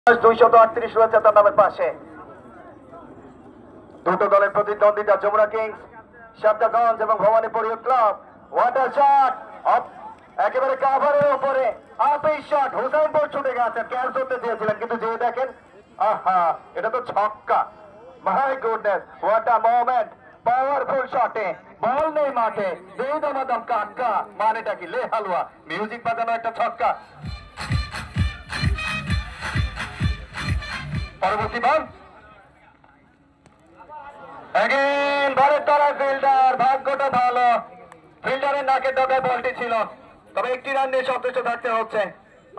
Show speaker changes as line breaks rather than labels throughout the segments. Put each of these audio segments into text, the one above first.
238 রয়েছে তার নামের পাশে। দুটো দলের প্রতিদ্বন্দ্বিতা যমুনা কিংস শাপদাগঞ্জ এবং Bhawanipur youth club. What a shot একেবারে কাভারের উপরে আপেই শট হুসাইনপুর ছুটে গেছে, ক্যাচ ধরতে চেয়েছিলেন কিন্তু যে দেখেন আহা এটা তো ছক্কা। My goodness what a moment, powerful শটে বল নেই মাঠে, যেই দমাদম কাক্কা মানেটা কি লে হালুয়া, মিউজিক বাজানো একটা ছক্কা। পরবর্তী বল এগেইন বলের তলায় ফিল্ডার, ভাগ্যটা ভালো, ফিল্ডারের নাকের ডগায় বলটি ছিল, তবে একটি রান নিয়ে সন্তুষ্ট থাকতে হচ্ছে।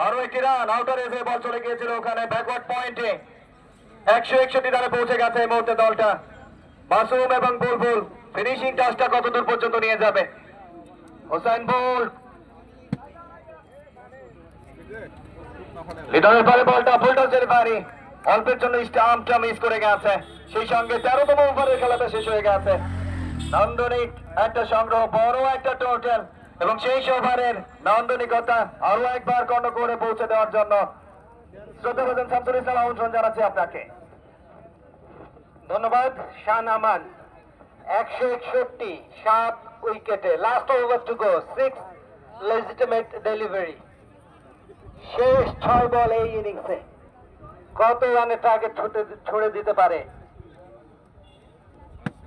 আরো একটি রান, আউটার এসে বল চলে গিয়েছিল ওখানে ব্যাকওয়ার্ড পয়েন্টে। 161 রানে পৌঁছে গেছে এই মুহূর্তে দলটা। মাসুম এবং বুলবুল ফিনিশিং টাচটা কত দূর পর্যন্ত নিয়ে যাবে। হুসাইনপুর লিডারের পারে বলটা ফুলটসের বাড়ি, অল্পের জন্য স্টাম্পটা মিস করে গেছে, সেই সঙ্গে 13তম ওভারের খেলাটা শেষ হয়ে গেছে। নান্দনিক একটা সংগ্রহ, বড় একটা টোটাল, এবং সেই ওভারের নান্দনিকতা আরো একবার কর্ণ করে পৌঁছে দেওয়ার জন্য শ্রদ্ধাভাজন শামসুল ইসলাম আমন্ত্রণ জানাচ্ছি আপনাকে।
ধন্যবাদ শান আমান। 161 7 উইকেটে, last over to go, 6 legitimate delivery. শেষ 6 বল এই ইনিংসে কত রানের টার্গেট ছুড়ে দিতে পারে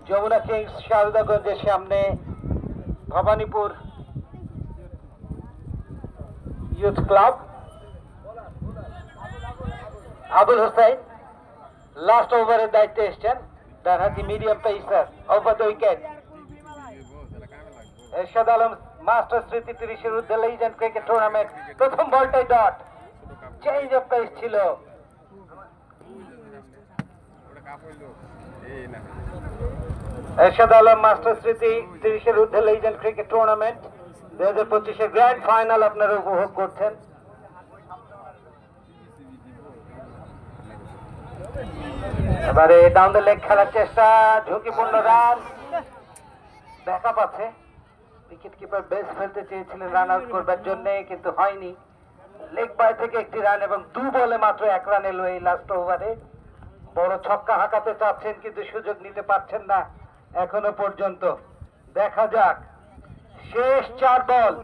যমুনা কিংস শারদাগঞ্জের সামনে Bhabanipur youth club. Abul Hossain last ওভারের দায়িত্বে এসছেন, ডানহাতি medium pacer, over the wicket. Ershad Alam master স্মৃতি 30-এর ঊর্ধ্বে লিজেন্ড ক্রিকেট টুর্নামেন্ট, প্রথম বলটাই ডট, চেঞ্জ অফ পেস ছিল। এরশাদ আলম মাস্টার স্মৃতি 30-এর ঊর্ধ্বে লিজেন্ড ক্রিকেট টুর্নামেন্ট 2025-এর গ্র্যান্ড ফাইনাল আপনারা উপভোগ করছেন। এবারে ডাউন দ্য লেগ খেলার চেষ্টা, ঝুঁকিপূর্ণ রান, দেখা পাচ্ছে উইকেট কিপার বেস ফেলতে চেয়েছিলেন রান আউট করবার জন্য, কিন্তু হয়নি। লেগ বাই থেকে একটি রান এবং 2 বলে মাত্র 1 রান এলো এই লাস্ট ওভারে। বড় ছক্কা হাঁকাতে চাচ্ছেন কিন্তু সুযোগ নিতে পারছেন না এখনো পর্যন্ত। দেখা যাক শেষ 4 বল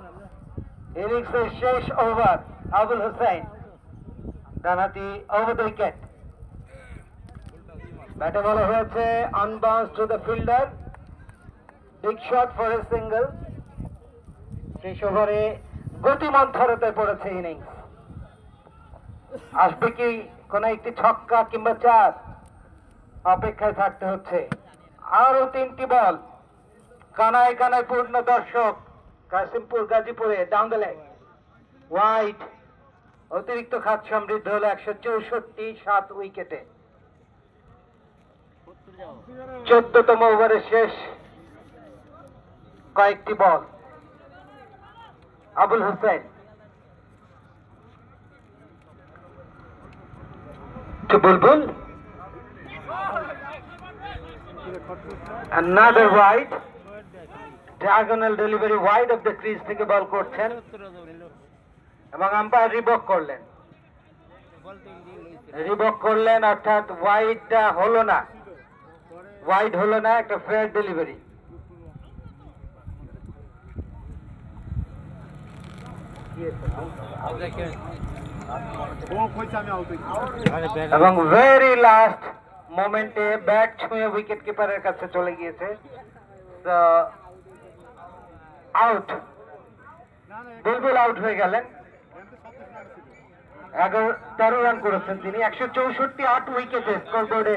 ইনিংসের শেষ ওভার। আবুল হোসেন ডানহাতি, ওভার দ্য উইকেট। ব্যাটে বলা হয়েছে Unbounce to the fielder, big shot for a single. শেষ ওভারে গতিমন্থরতে পড়েছে ইনিংস, আসবে কি কোন একটি ছক্কা কিংবা 4, অপেক্ষায় থাকতে হচ্ছে। আরো 3টি বল, কানায় কানায় পূর্ণ দর্শক কাশিমপুর গাজীপুরে, ডাউন দ্য লেগ ওয়াইড, অতিরিক্ত খাত সমৃদ্ধ হল 164 7 উইকেটে। 14তম ওভারের শেষ কয়েকটি বল। Abul Hossain to Bulbul, another wide, diagonal delivery wide of the crease থেকে বল করছেন এবং আম্পায়ার রিবক করলেন, অর্থাৎ ওয়াইডটা হলো না, ওয়াইড হলো না, একটা ফেয়ার ডেলিভারি। এবং ভেরি লাস্ট মোমেন্টে ব্যাট ছুঁয়ে উইকেট কিপারের কাছে চলে গিয়েছে, আউট। বুলবুল আউট হয়ে গেলেন। 13 রান করেছেন তিনি, 164 8 উইকেটে স্কোরবোর্ডে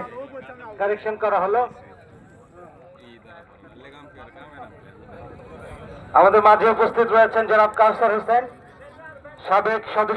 কারেকশন করা হলো। আমাদের মাঝে উপস্থিত রয়েছেন জনাব কাউসার হোসেন, সাবেক সদস্য।